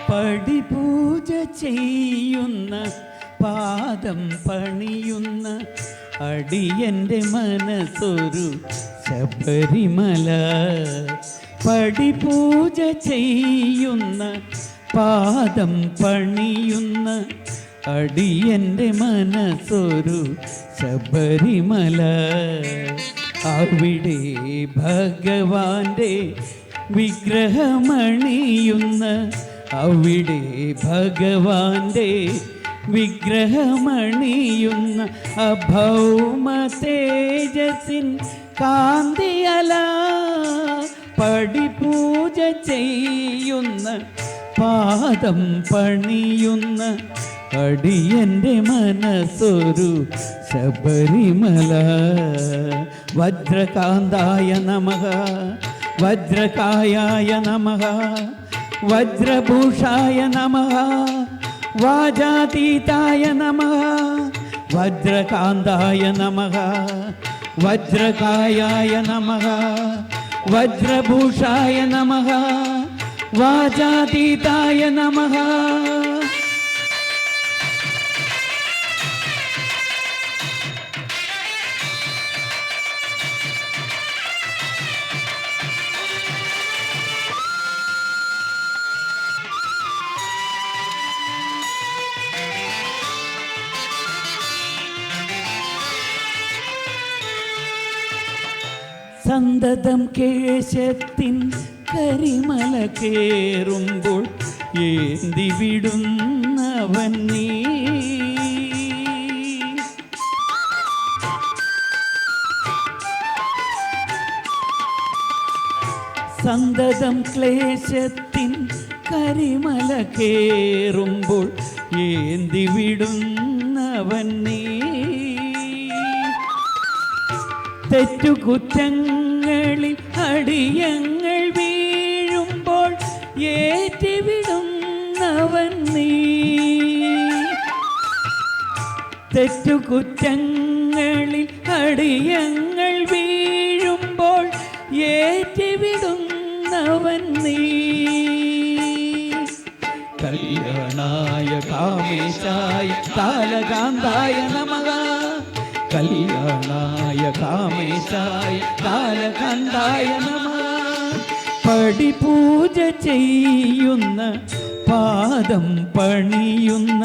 പടിപൂജ ചെയ്യുന്ന പാദം പണിയുന്ന അടിയൻ്റെ മനസ്സൊരു ശബരിമല. പടിപൂജ ചെയ്യുന്ന പാദം പണിയുന്ന അടിയൻ്റെ മനസ്സൊരു ശബരിമല. അവിടെ ഭഗവാന്റെ വിഗ്രഹമണിയുന്ന അവിടെ ഭഗവാന്റെ വിഗ്രഹമണിയുന്ന അഭൗമ തേജസ്സിൻ കാന്തിയല. പടിപൂജ ചെയ്യുന്ന പാദം പണിയുന്ന അടിയൻ്റെ മനസ്സൊരു ശബരിമല. വജ്രകാന്തായ നമഃ, വജ്രകായായ നമഃ, വജ്രഭൂഷായ നമഃ, വാജാതീതായ നമഃ. വജ്രകാന്തായ നമഃ, വജ്രകായായ നമഃ, വജ്രഭൂഷായ നമഃ, വാജാതീതായ നമഃ. സന്തതം കേശത്തിൻ കരിമല കേറുമ്പോൾ ഏന്തി വിടുന്നവൻ നീ. സന്തതം ക്ലേശത്തിൻ കരിമല കേറുമ്പോൾ ഏന്തി വിടുന്നവൻ നീ. തെറ്റുകുറ്റങ്ങളിൽ അടിയങ്ങൾ വീഴുമ്പോൾ ഏറ്റുവിടുന്നവൻ നീ. തെറ്റുകുറ്റങ്ങളിൽ അടിയങ്ങൾ വീഴുമ്പോൾ ഏറ്റുവിടുന്നവൻ നീ. കല്യാണായ കാമേശായ കാലകാന്തായ നമഃ, കല്യാണായ കാമേശായ കാലകാന്തായ നമഃ. പടിപൂജ ചെയ്യുന്ന പാദം പണിയുന്ന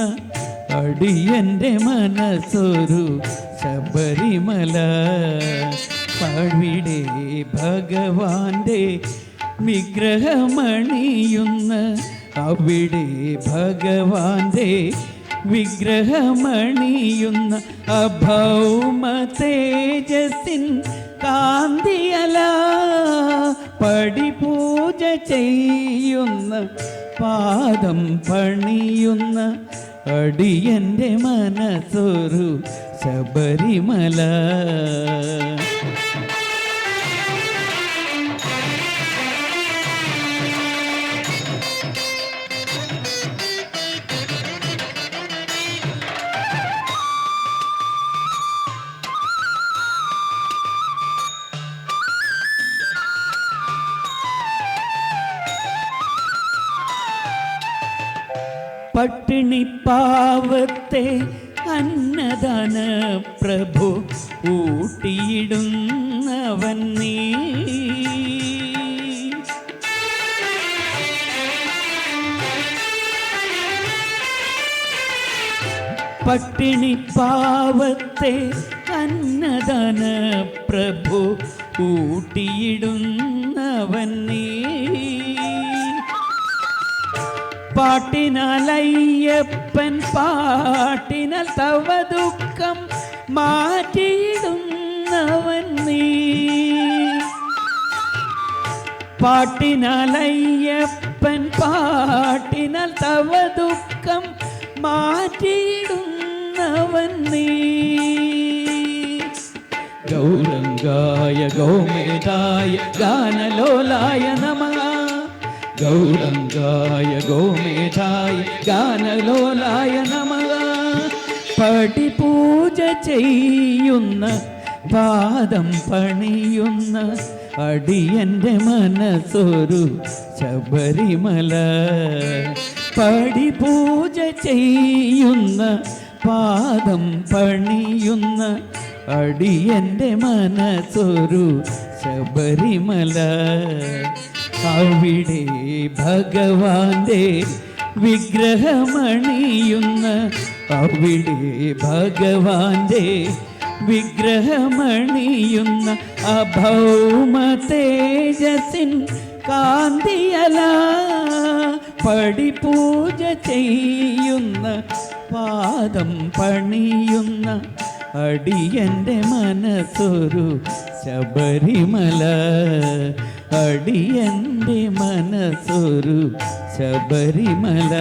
അടിയൻ്റെ മനസ്സൊരു ശബരിമല. അവിടെ ഭഗവാന്റെ വിഗ്രഹമണിയുന്ന അവിടെ ഭഗവാന്റെ വിഗ്രഹമണിയുന്ന അഭൗമ തേജസ്സിൻ കാന്തിയല. പടിപൂജ ചെയ്യുന്ന പാദം പണിയുന്ന അടിയൻ്റെ മനസ്സൊരു ശബരിമല. പട്ടിണിപ്പാവത്തെ അന്നദാന പ്രഭു ഊട്ടിയിടുന്നവൻ നീ. പട്ടിണിപ്പാവത്തെ അന്നദാന പ്രഭു ഊട്ടിയിടുന്നവൻ നീ. പാട്ടിനാൽ അയ്യപ്പൻ പാട്ടിനാൽ തവ ദുഃഖം മാറ്റിയിടുന്നവൻ നീ. പാട്ടിനാൽ അയ്യപ്പൻ പാട്ടിനാൽ തവ ദുഃഖം മാറ്റിയിടുന്നവൻ നീ. ഗൗരംഗായ ഗോമേധായ ഗാനലോലായ നമഃ, ഗൗരംഗായ ഗോമേധായ ഗാനലോലായ നമഃ. പടിപൂജ ചെയ്യുന്ന പാദം പണിയുന്ന അടിയൻ്റെ മനസ്സൊരു ശബരിമല. പടിപൂജ ചെയ്യുന്ന പാദം പണിയുന്ന അടിയന്റെ മനസ്സൊരു ശബരിമല. അവിടെ ഭഗവാന്റെ വിഗ്രഹമണിയുന്ന അവിടെ ഭഗവാന്റെ വിഗ്രഹമണിയുന്ന അഭൗമ തേജസ്സിൻ കാന്തിയല. പടിപൂജ ചെയ്യുന്ന പാദം പണിയുന്ന അടിയന്റെ മനസ്സൊരു ശബരിമല. അടിയന്റെ മനസ്സൊരു ശബരിമല.